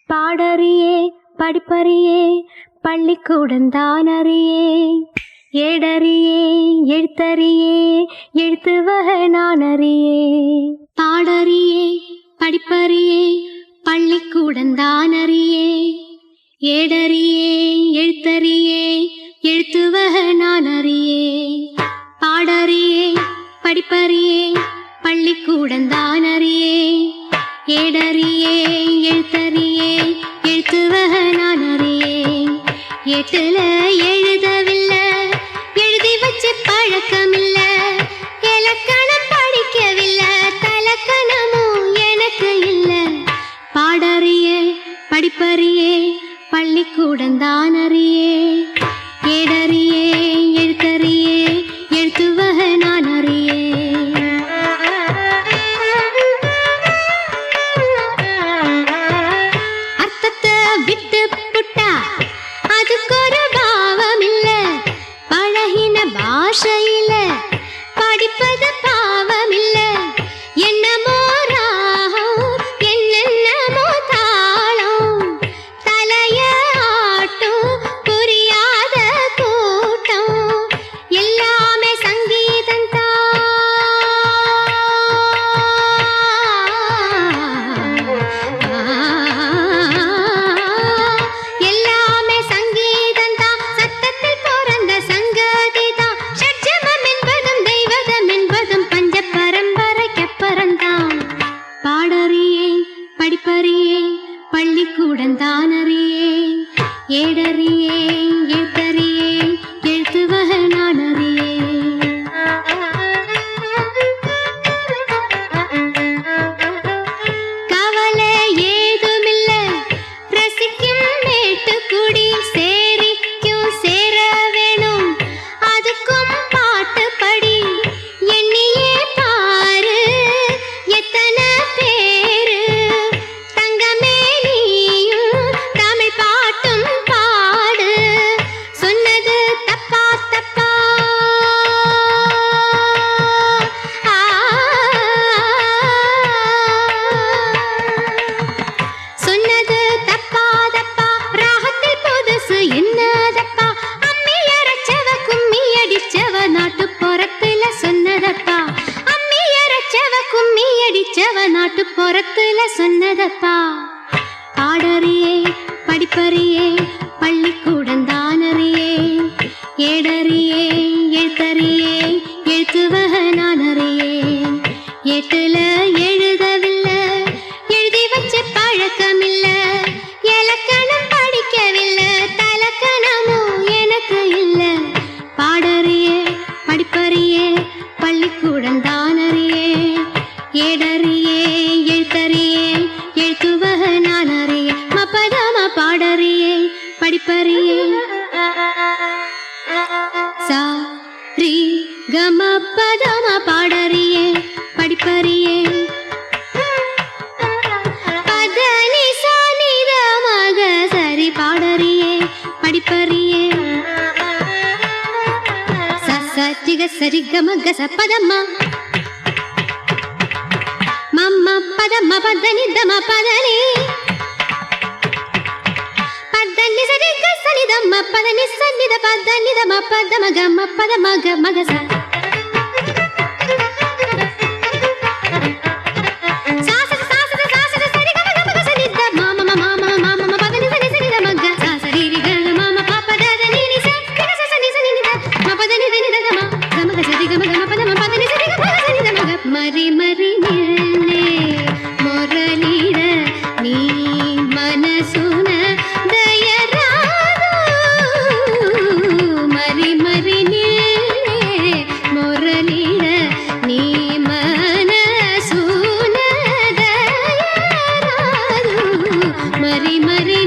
பாடறியே படிப்பறியே பள்ளிக்கூடந்தான் அறியே ஏடறியே எழுத்தறியே எழுத்து வகை நான் அறியே. பாடறியே படிப்பறியே பள்ளிக்கூடந்தான் அறியே ஏடறியே எழுத்தறியே எழுத்து வகை நான் அறியே. பாடறியே படிப்பறியே பள்ளிக்கூடந்தான் அறியே ஏடறியே எழுத்தறியே எழுத்து வகை நான் அறியே. எட்டுல எழுதவில்லை எழுதி வச்சு பழக்கமில்ல இலக்கணம் படிக்கவில்லை தலக்கணமும் எனக்கு இல்ல. பாடறியே படிப்பறியே பள்ளிக்கூடந்தான் அறியே ஏடறியே எழுத்தறியே எழுத்து வகை நான் அறியே. அர்த்தத்தை விட்டு புட்டா அதுக்கு ஒரு பாவம் இல்ல பழகின பாஷையில படிப்பது பாவம் இல்ல. என்னமோ ராகம் என்னென்னமோ தாளம் தலைய ஆட்டும் புரியாத கூட்டம் எல்லாமே சங்கீதம் எல்லாமே சங்கீதம் தான் சத்தத்தில் பிறந்த சங்கதி தான். ஷட்ஜமம் என்பதும் தெய்வதம் என்பதும் பஞ்ச பரம்பரைக்கு பரந்தான். பாடறியே படிப்பறியே பள்ளிக்கூடந்தான் அறியே ஏடறியே எழுத்தறியே எழுத்து வகை நான் அறியே. கவலை ஏதுமில்ல ரசிக்கும் மேட்டுக்குடி சேரிக்கும் சேர வேணும் அதுக்கும் பாட்டு படி எண்ணியே பாரு எத்தனை பேரு தங்கமே நீயும் தமிழ் பாட்டும் பாடு. சொன்னது தப்பா தப்பா சொன்னது தப்பா தப்பா ராகத்தில் புதுசு என்னதப்பா அம்மி அரைச்சவ கும்மி அடிச்சவ நாட்டு புறத்துல சொன்னதப்பா அம்மி அரைச்சவ கும்மி அடிச்சவ நாட்டு புறத்துல சொன்னதப்பா. பாடறியே படிப்பறியே பள்ளிக்கூடந்தான் அறியே ஏடறியே எழுத்தறியே எழுத்து வகை நான் அறியே. எட்டுல எழுதவில்லை எழுதி வச்சு பழக்கமில்ல இலக்கணம் படிக்கவில்லை தலக்கணமும் எனக்கு இல்ல. பாடறியே படிப்பறியே பள்ளிக்கூடந்தான் அறியே ஏடறியே எழுத்தறியே எழுத்து வகை நான் அறியே. மபதம பாடறியே படிப்பறியே சா ரி கம பதம பாடறியே படிப்பறியே பதனி சானித மக சரி பாடறியே படிப்பறியே சசதிக சரி கம கச பதம்மா மம்ம பதம பதனி தம பதனி பதனி சரி கசனி தம பதனி சன்னித பதனி தம பதம கம பதம கம கச சாசத சாசத சாசத சரி கம கம கசனி த மாம மாம மாம பதனி சரி சரி தம க சாசரி ரி க மாம பாப்ப ததனி நி ச க சனி சனி நி த ம பதனி தனி த கம கம கசரி கம கம பதம பதனி சரி கம கசனி தம க மரி மரி நில்லே முரளிட நீ மனசுன தயராது மரி மரி நில்லே முரளிட நீ மனசுன தயராது மரி மரி